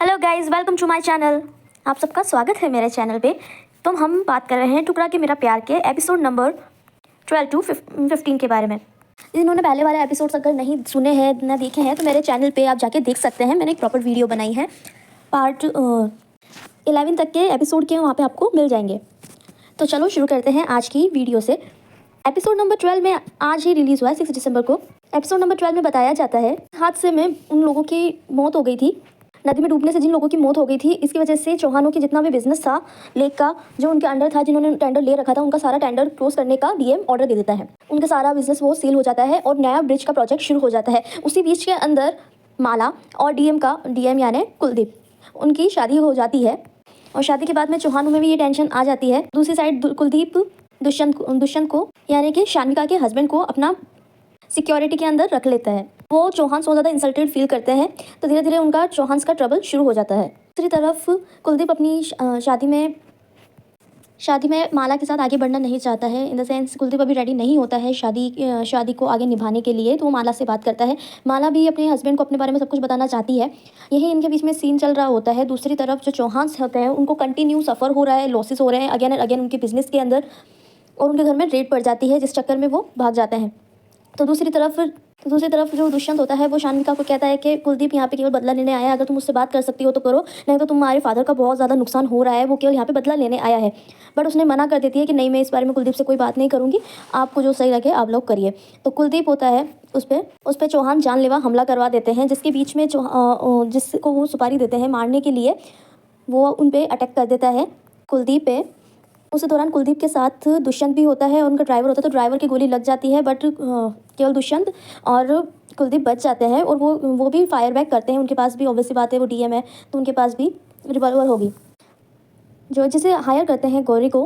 Hello guys, welcome to my channel. आप सबका स्वागत है मेरे चैनल पे। तो हम बात कर रहे हैं टुकड़ा के मेरा प्यार के एपिसोड नंबर 12 to 15 के बारे में। जिन्होंने पहले वाले एपिसोड्स अगर नहीं सुने हैं ना देखे हैं तो मेरे चैनल पे आप जाके देख सकते हैं। मैंने एक प्रॉपर वीडियो बनाई है, पार्ट 11 तक के एपिसोड के वहाँ पे आपको मिल जाएंगे। तो चलो शुरू करते हैं आज की वीडियो से। एपिसोड नंबर 12 में आज ही रिलीज़ हुआ है 6 दिसंबर को। एपिसोड नंबर 12 में बताया जाता है हादसे में उन लोगों की मौत हो गई थी, नदी में डूबने से जिन लोगों की मौत हो गई थी, इसकी वजह से चौहानों की जितना भी बिजनेस था लेक का, जो उनके अंडर था, जिन्होंने टेंडर ले रखा था, उनका सारा टेंडर क्लोज करने का डीएम ऑर्डर दे देता है। उनका सारा बिजनेस वो सील हो जाता है और नया ब्रिज का प्रोजेक्ट शुरू हो जाता है। उसी बीच के अंदर माला और डीएम यानी कुलदीप, उनकी शादी हो जाती है और शादी के बाद में चौहानों में भी ये टेंशन आ जाती है। दूसरी साइड कुलदीप दुष्यंत को यानी कि शान्विका के हस्बैंड को अपना सिक्योरिटी के अंदर रख लेता है। वो चौहान से ज़्यादा इंसल्टेड फील करते हैं, तो धीरे धीरे उनका चौहान का ट्रबल शुरू हो जाता है। दूसरी तरफ कुलदीप अपनी शादी में माला के साथ आगे बढ़ना नहीं चाहता है। इन द सेंस कुलदीप अभी रेडी नहीं होता है शादी को आगे निभाने के लिए, तो वो माला से बात करता है। माला भी अपने हस्बैंड को अपने बारे में सब कुछ बताना चाहती है। यही इनके बीच में सीन चल रहा होता है। दूसरी तरफ जो चौहान होते हैं उनको कंटिन्यू सफ़र हो रहा है, लॉसेस हो रहे हैं अगेन एंड अगेन उनके बिजनेस के अंदर, और उनके घर में रेड पड़ जाती है जिस चक्कर में वो भाग जाते हैं। तो दूसरी तरफ जो दुष्यंत होता है वो शान्विका को कहता है कि कुलदीप यहाँ पे केवल बदला लेने आया है, अगर तुम उससे बात कर सकती हो तो करो, नहीं तो तुम्हारे फादर का बहुत ज़्यादा नुकसान हो रहा है, वो केवल यहाँ पे बदला लेने आया है। बट उसने मना कर देती है कि नहीं, मैं इस बारे में कुलदीप से कोई बात नहीं करूँगी, आपको जो सही लगे आप लोग करिए। तो कुलदीप होता है उस पर चौहान जानलेवा हमला करवा देते हैं, जिसके बीच में जिसको वो सुपारी देते हैं मारने के लिए, वो उन पर अटैक कर देता है कुलदीप पे। उस दौरान कुलदीप के साथ दुष्यंत भी होता है और उनका ड्राइवर होता है, तो ड्राइवर की गोली लग जाती है, बट केवल दुष्यंत और कुलदीप बच जाते हैं और वो भी फायर बैक करते हैं। उनके पास भी ऑब्वियसली बात है, वो डीएम है तो उनके पास भी रिवॉल्वर होगी। जो जिसे हायर करते हैं गौरी को,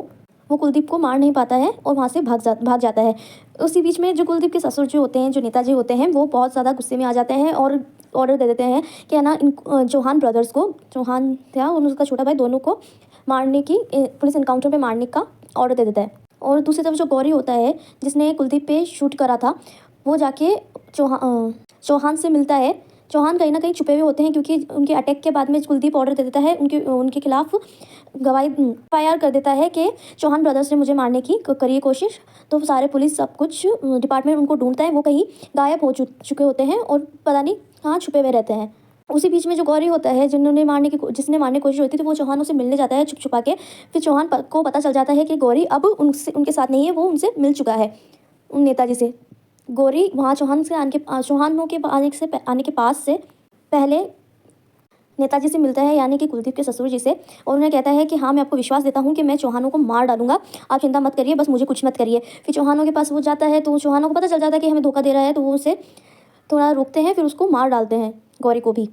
वो कुलदीप को मार नहीं पाता है और वहाँ से भाग जाता है। उसी बीच में जो कुलदीप के ससुर जो होते हैं, जो नेताजी होते हैं, वो बहुत ज़्यादा गुस्से में आ जाते हैं और ऑर्डर दे देते हैं कि है ना, इन चौहान ब्रदर्स को, चौहान था और उसका छोटा भाई, दोनों को मारने की, पुलिस इनकाउंटर पे मारने का ऑर्डर दे देता है। और दूसरी तरफ जो गौरी होता है जिसने कुलदीप पे शूट करा था, वो जाके चौहान से मिलता है। चौहान कहीं ना कहीं छुपे हुए होते हैं क्योंकि उनके अटैक के बाद में कुलदीप ऑर्डर दे देता है, उनके खिलाफ गवाही फायर कर देता है कि चौहान ब्रदर्स ने मुझे मारने की करी कोशिश। तो सारे पुलिस सब कुछ डिपार्टमेंट उनको ढूंढता है, वो कहीं गायब हो चुके होते हैं और पता नहीं कहाँ छुपे हुए रहते हैं। उसी बीच में जो गौरी होता है जिसने मारने की कोशिश होती है, तो वो चौहानों से मिलने जाता है छुप छुपा के। फिर चौहान को पता चल जाता है कि गौरी अब उनके साथ नहीं है, वो उनसे मिल चुका है, उन नेताजी से। गौरी वहाँ चौहानों के आने के पास से पहले नेताजी से मिलता है, यानी कि कुलदीप के ससुर जी से, और उन्हें कहता है कि हाँ, मैं आपको विश्वास देता हूँ कि मैं चौहानों को मार डालूंगा, आप चिंता मत करिए, बस मुझे कुछ मत करिए। फिर चौहानों के पास वो जाता है तो चौहानों को पता चल जाता है कि हमें धोखा दे रहा है, तो वो उसे थोड़ा रोकते हैं, फिर उसको मार डालते हैं, गौरी को भी।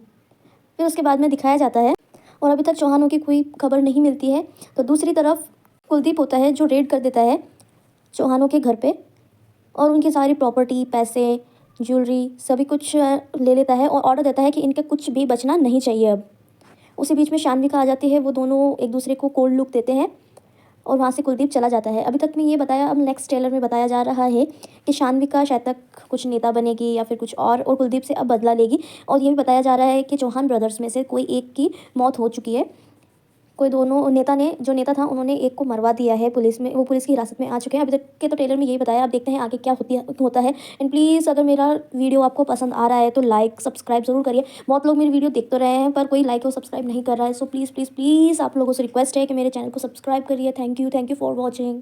फिर उसके बाद में दिखाया जाता है और अभी तक चौहानों की कोई खबर नहीं मिलती है। तो दूसरी तरफ कुलदीप होता है जो रेड कर देता है चौहानों के घर पे और उनकी सारी प्रॉपर्टी, पैसे, ज्वेलरी सभी कुछ ले लेता है और ऑर्डर देता है कि इनके कुछ भी बचना नहीं चाहिए अब। उसी बीच में शान्विका आ जाती है, वो दोनों एक दूसरे को कोल्ड लुक देते हैं और वहाँ से कुलदीप चला जाता है। अभी तक में ये बताया, अब नेक्स्ट ट्रेलर में बताया जा रहा है कि शान्विका शायद तक कुछ नेता बनेगी या फिर कुछ और कुलदीप से अब बदला लेगी। और ये भी बताया जा रहा है कि चौहान ब्रदर्स में से कोई एक की मौत हो चुकी है। कोई दोनों जो नेता था उन्होंने एक को मरवा दिया है पुलिस में, वो पुलिस की हिरासत में आ चुके हैं। अभी तक के तो ट्रेलर में यही बताया, अब देखते हैं आगे क्या होता है। एंड प्लीज़ अगर मेरा वीडियो आपको पसंद आ रहा है तो लाइक सब्सक्राइब ज़रूर करिए। बहुत लोग मेरी वीडियो देख तो रहे हैं पर कोई लाइक और सब्सक्राइब नहीं कर रहा है, सो प्लीज़ प्लीज़ प्लीज़ आप लोगों से रिक्वेस्ट है कि मेरे चैनल को सब्सक्राइब करिए। Thank you for watching.